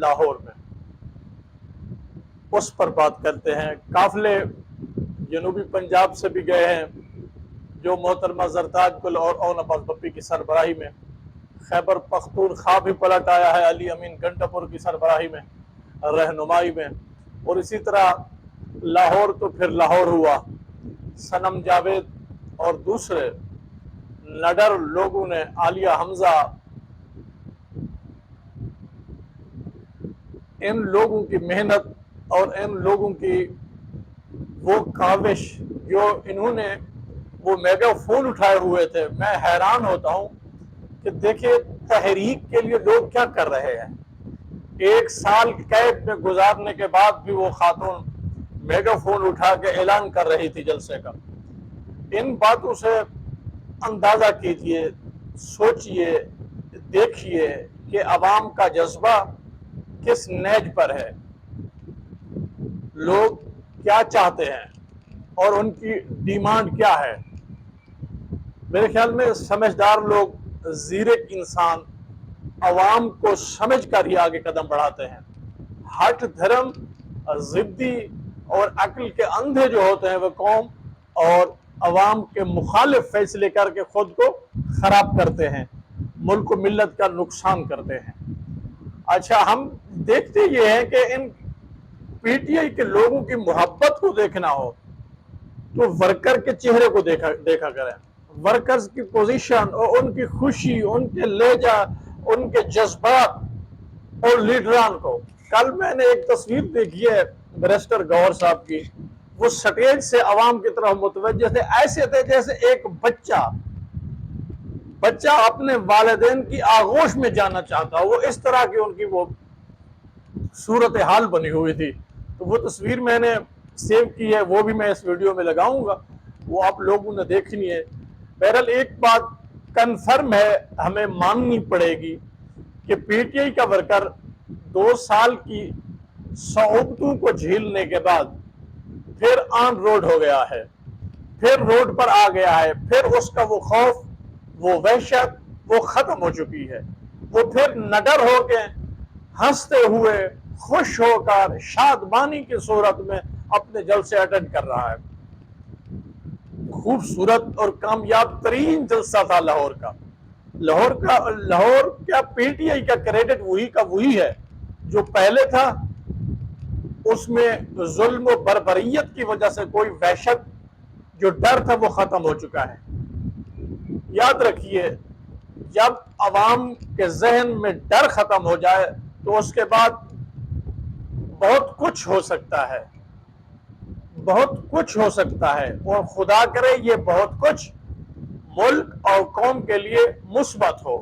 لاہور میں، اس پر بات کرتے ہیں۔ قافلے جنوبی پنجاب سے بھی گئے ہیں، جو محترمہ زرتاج گل اور اون عباس بپی کی سربراہی میں، خیبر پختونخوا بھی پلٹ آیا ہے علی امین گنڈاپور کی سربراہی میں، رہنمائی میں، اور اسی طرح لاہور تو پھر لاہور ہوا۔ صنم جاوید اور دوسرے نڈر لوگوں نے، عالیہ حمزہ، ان لوگوں کی محنت اور ان لوگوں کی وہ کاوش، جو انہوں نے وہ میگا فون اٹھائے ہوئے تھے، میں حیران ہوتا ہوں کہ دیکھیں تحریک کے لیے لوگ کیا کر رہے ہیں۔ 1 سال قید میں گزارنے کے بعد بھی وہ خاتون میگا فون اٹھا کے اعلان کر رہی تھی جلسے کا۔ ان باتوں سے اندازہ کیجئے، سوچئے، دیکھئے کہ عوام کا جذبہ کس نیج پر ہے، لوگ کیا چاہتے ہیں اور ان کی ڈیمانڈ کیا ہے۔ میرے خیال میں سمجھدار لوگ، زیرک انسان، عوام کو سمجھ کر ہی آگے قدم بڑھاتے ہیں۔ ہٹ دھرم، ضدی اور عقل کے اندھے جو ہوتے ہیں، وہ قوم اور عوام کے مخالف فیصلے کر کے خود کو خراب کرتے ہیں، ملک و ملت کا نقصان کرتے ہیں۔ اچھا، ہم دیکھتے یہ ہیں کہ ان پی ٹی آئی کے لوگوں کی محبت کو دیکھنا ہو تو ورکر کے چہرے کو دیکھا کریں، ورکرز کی پوزیشن اور ان کی خوشی، ان کے لہجہ، ان کے جذبات اور لیڈران کو۔ کل میں نے ایک تصویر دیکھی ہے بیرسٹر گوہر صاحب کی، وہ سٹیج سے عوام کی طرف متوجہ تھے، ایسے تھے جیسے ایک بچہ اپنے والدین کی آغوش میں جانا چاہتا، وہ اس طرح کی ان کی وہ صورتحال بنی ہوئی تھی۔ تو وہ تصویر میں نے سیو کی ہے، وہ بھی میں اس ویڈیو میں لگاؤں گا، وہ آپ لوگوں نے دیکھنی ہے۔ بہرحال ایک بات کنفرم ہے، ہمیں ماننی پڑے گی کہ پی ٹی آئی کا ورکر 2 سال کی صعوبتوں کو جھیلنے کے بعد پھر آن روڈ ہو گیا ہے، پھر روڈ پر آ گیا ہے، پھر اس کا وہ خوف، وہ وحشت، وہ ختم ہو چکی ہے۔ وہ پھر نڈر ہو کے، ہنستے ہوئے، خوش ہو کر، شادمانی کی صورت میں اپنے جلسے اٹینڈ کر رہا ہے۔ خوبصورت اور کامیاب ترین جلسہ تھا لاہور کا۔ لاہور کا پی ٹی آئی کا کریڈٹ وہی کا وہی ہے جو پہلے تھا۔ اس میں ظلم و بربریت کی وجہ سے کوئی وحشت، جو ڈر تھا، وہ ختم ہو چکا ہے۔ یاد رکھیے، جب عوام کے ذہن میں ڈر ختم ہو جائے تو اس کے بعد بہت کچھ ہو سکتا ہے، بہت کچھ ہو سکتا ہے، اور خدا کرے یہ بہت کچھ ملک اور قوم کے لیے مثبت ہو،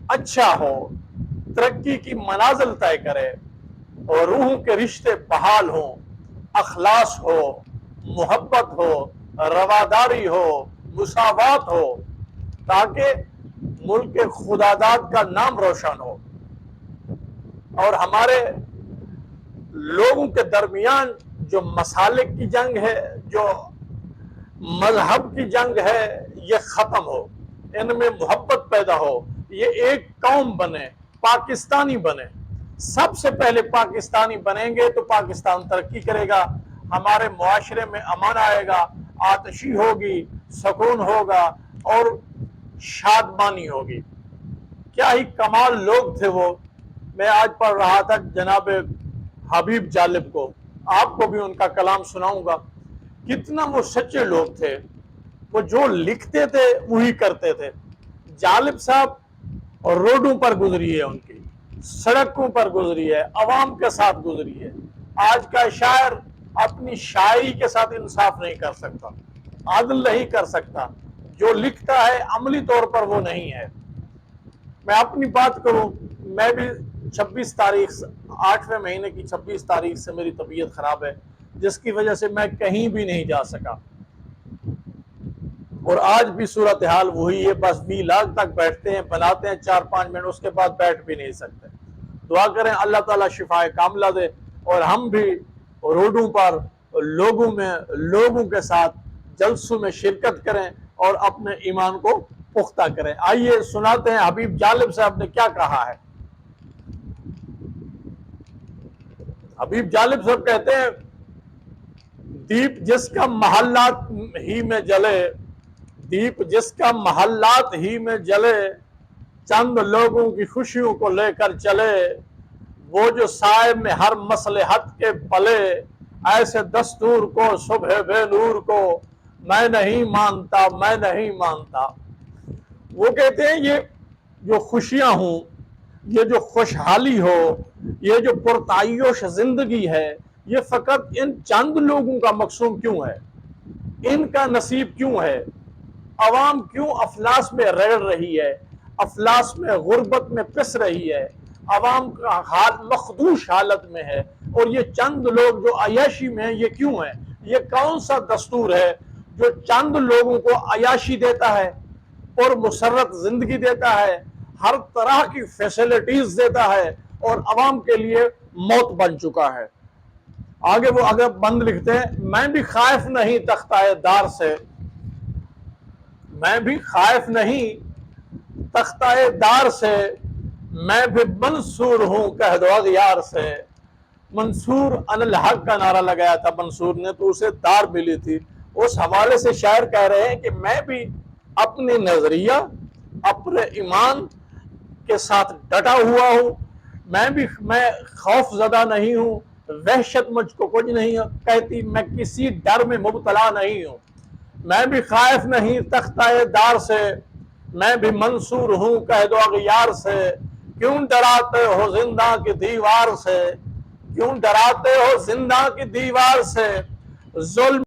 اچھا ہو، ترقی کی منازل طے کرے، اور روحوں کے رشتے بحال ہوں، اخلاص ہو، محبت ہو، رواداری ہو، مساوات ہو، تاکہ ملک خداداد کا نام روشن ہو، اور ہمارے لوگوں کے درمیان جو مسالک کی جنگ ہے، جو مذہب کی جنگ ہے، یہ ختم ہو، ان میں محبت پیدا ہو، یہ ایک قوم بنے، پاکستانی بنے۔ سب سے پہلے پاکستانی بنیں گے تو پاکستان ترقی کرے گا، ہمارے معاشرے میں امن آئے گا، آتشی ہوگی، سکون ہوگا اور شادمانی ہوگی۔ کیا ہی کمال لوگ تھے وہ۔ میں آج پڑھ رہا تھا جناب حبیب جالب کو، آپ کو بھی ان کا کلام سناؤں گا۔ کتنا وہ سچے لوگ تھے، وہ جو لکھتے تھے وہی کرتے تھے۔ جالب صاحب روڈوں پر گزری ہے، ان کی سڑکوں پر گزری ہے، عوام کے ساتھ گزری ہے۔ آج کا شاعر اپنی شاعری کے ساتھ انصاف نہیں کر سکتا، عدل نہیں کر سکتا، جو لکھتا ہے عملی طور پر وہ نہیں ہے۔ میں اپنی بات کروں، میں بھی 26 تاریخ 8ویں مہینے کی 26 تاریخ سے میری طبیعت خراب ہے، جس کی وجہ سے میں کہیں بھی نہیں جا سکا، اور آج بھی صورتحال وہی ہے، بس میلاد تک بیٹھتے ہیں، بناتے ہیں 4-5 منٹ، اس کے بعد بیٹھ بھی نہیں سکتے۔ دعا کریں اللہ تعالیٰ شفائے کاملہ دے، اور ہم بھی روڈوں پر لوگوں کے ساتھ جلسوں میں شرکت کریں اور اپنے ایمان کو پختہ کریں۔ آئیے سناتے ہیں حبیب جالب صاحب نے کیا کہا ہے۔ حبیب جالب صاحب کہتے ہیں دیپ جس کا محلات ہی میں جلے، دیپ جس کا محلات ہی میں جلے، چند لوگوں کی خوشیوں کو لے کر چلے، وہ جو سائے میں ہر مصلحت کے پلے، ایسے دستور کو صبح بے نور کو میں نہیں مانتا، میں نہیں مانتا۔ وہ کہتے ہیں یہ جو خوشیاں ہوں، یہ جو خوشحالی ہو، یہ جو پرتعیش زندگی ہے، یہ فقط ان چند لوگوں کا مقصود کیوں ہے؟ ان کا نصیب کیوں ہے؟ عوام کیوں افلاس میں رگڑ رہی ہے، افلاس میں غربت میں پس رہی ہے، عوام کا حال مخدوش حالت میں ہے، اور یہ چند لوگ جو عیاشی میں ہیں یہ کیوں ہیں؟ یہ کون سا دستور ہے جو چند لوگوں کو عیاشی دیتا ہے اور مسرت زندگی دیتا ہے، ہر طرح کی فیسلٹیز دیتا ہے، اور عوام کے لیے موت بن چکا ہے؟ آگے وہ اگر بند لکھتے ہیں، میں بھی خائف نہیں تختہ دار سے، میں بھی خائف نہیں تختہ دار سے، میں بھی منصور ہوں کہہ دو اغیار سے۔ منصور علی الحق کا نعرہ لگایا تھا منصور نے، تو اسے دار ملی تھی۔ اس حوالے سے شاعر کہہ رہے ہیں کہ میں بھی اپنی نظریہ، اپنے ایمان کے ساتھ ڈٹا ہوا ہوں، میں خوف زدہ نہیں ہوں، وحشت مجھ کو کچھ نہیں کہتی، میں کسی ڈر میں مبتلا نہیں ہوں، میں بھی خائف نہیں تختہ دار سے، میں بھی منصور ہوں کہہ دو اغیار سے۔ کیوں ڈراتے ہو زندہ کی دیوار سے، کیوں ڈراتے ہو زندہ کی دیوار سے؟ ظلم